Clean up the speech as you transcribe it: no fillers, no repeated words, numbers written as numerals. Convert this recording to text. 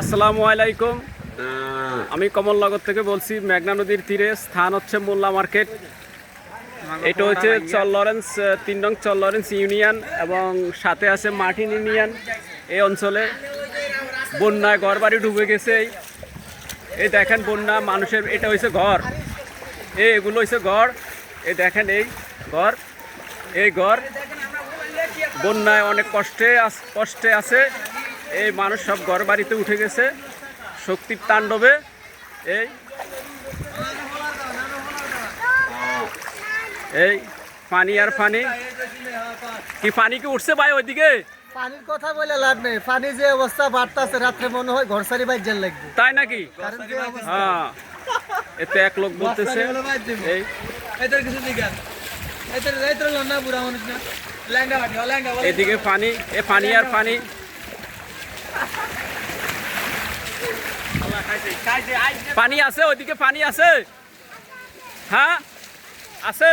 আসসালামু আলাইকুম। আমি কমলনগর থেকে বলছি। মেঘনা নদীর তীরে স্থান হচ্ছে মোল্লা মার্কেট। এটা হচ্ছে চর লরেন্স ৩ নং চর লরেন্স ইউনিয়ন এবং সাথে আছে মার্টিন ইউনিয়ন। এই অঞ্চলে বন্যায় ঘর বাড়ি ডুবে গেছে। এই দেখেন বন্যা মানুষের, এটা হয়েছে ঘর, এগুলো হয়েছে ঘর। এই দেখেন এই ঘর, এই ঘর বন্যায় অনেক কষ্টে আছে। এই মানুষ সব ঘর বাড়িতে উঠে গেছে শক্তির তাণ্ডবে। এই পানি আর পানি, কি পানি কি উঠছে ভাই ওইদিকে? পানির কথা বলে লাভ নেই, পানি যে অবস্থা বাড়তেছে রাত্রে মনে হয় ঘর সারি বাইর জেল লাগবে, তাই নাকি? হ্যাঁ, এতে এক লোক বলতেছে এদিকে পানি, এ পানি আর পানি। পানি আছে ওইদিকে, পানি আছে, হ্যাঁ আছে।